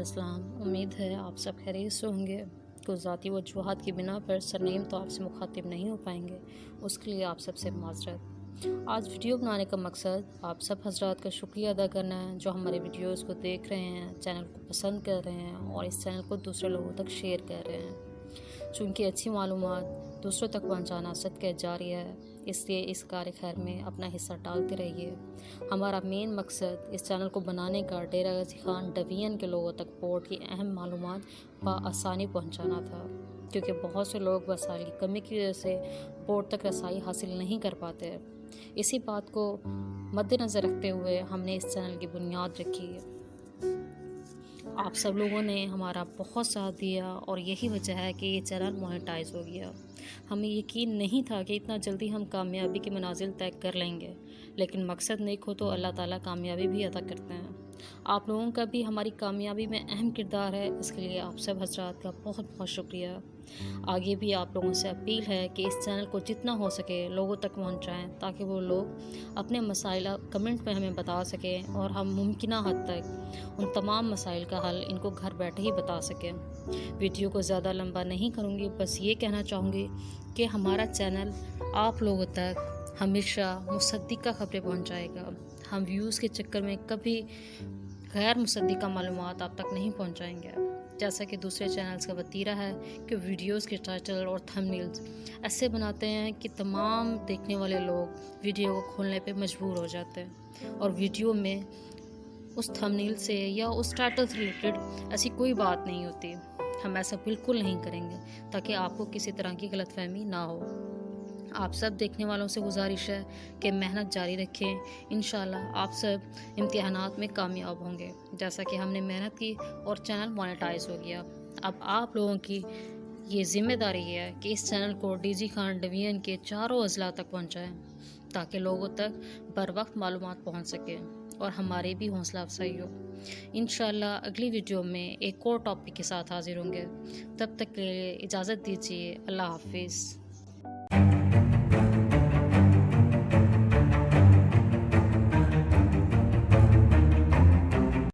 अस्सलाम। उम्मीद है आप सब खैरियत से होंगे। कुछ ज़ाती वजूहात की बिना पर सरनेम तो आपसे मुखातिब नहीं हो पाएंगे, उसके लिए आप सबसे माज़रत। आज वीडियो बनाने का मकसद आप सब हजरात का शुक्रिया अदा करना है जो हमारे वीडियोस को देख रहे हैं, चैनल को पसंद कर रहे हैं और इस चैनल को दूसरे लोगों तक शेयर कर रहे हैं। चूँकि अच्छी मालूमात दूसरों तक पहुँचाना सदका जारिया है, इसलिए इस कार्य खैर में अपना हिस्सा डालते रहिए। हमारा मेन मकसद इस चैनल को बनाने का डेरा गाजी खान डिवीज़न के लोगों तक बोर्ड की अहम मालूमात बआसानी पहुँचाना था, क्योंकि बहुत से लोग वसाइल की कमी की वजह से बोर्ड तक रसाई हासिल नहीं कर पाते। इसी बात को मद्देनज़र रखते हुए हमने इस चैनल की बुनियाद रखी है। आप सब लोगों ने हमारा बहुत साथ दिया और यही वजह है कि ये चैनल मोनेटाइज हो गया। हमें यकीन नहीं था कि इतना जल्दी हम कामयाबी की मनाजिल तय कर लेंगे, लेकिन मकसद नेक हो तो अल्लाह ताला कामयाबी भी अता करते हैं। आप लोगों का भी हमारी कामयाबी में अहम किरदार है, इसके लिए आप सब हजरात का बहुत बहुत शुक्रिया। आगे भी आप लोगों से अपील है कि इस चैनल को जितना हो सके लोगों तक पहुंचाएं, ताकि वो लोग अपने मसाइल कमेंट में हमें बता सकें और हम मुमकिन हद तक उन तमाम मसाइल का हल इनको घर बैठे ही बता सकें। वीडियो को ज़्यादा लंबा नहीं करूँगी, बस ये कहना चाहूँगी कि हमारा चैनल आप लोगों तक हमेशा मुसद्दिक़ा खबरें पहुँचाएगा। हम व्यूज़ के चक्कर में कभी गैर मुसद्दिक़ा मालूमात आप तक नहीं पहुँचाएंगे। जैसा कि दूसरे चैनल्स का वतीरा है कि वीडियोस के टाइटल और थंबनेल्स ऐसे बनाते हैं कि तमाम देखने वाले लोग वीडियो को खोलने पे मजबूर हो जाते हैं, और वीडियो में उस थंबनेल से या उस टाइटल से रिलेटेड ऐसी कोई बात नहीं होती। हम ऐसा बिल्कुल नहीं करेंगे ताकि आपको किसी तरह की गलतफहमी ना हो। आप सब देखने वालों से गुजारिश है कि मेहनत जारी रखें। इंशाल्लाह आप सब इम्तिहानात में कामयाब होंगे, जैसा कि हमने मेहनत की और चैनल मोनेटाइज हो गया। अब आप लोगों की ये ज़िम्मेदारी है कि इस चैनल को डीजी खान डिवीज़न के चारों अजला तक पहुँचाएँ, ताकि लोगों तक बर वक्त मालूमात पहुँच सकें और हमारी भी हौसला अफजाई हो। इंशाल्लाह अगली वीडियो में एक और टॉपिक के साथ हाजिर होंगे। तब तक के लिए इजाज़त दीजिए। अल्लाह हाफिज़।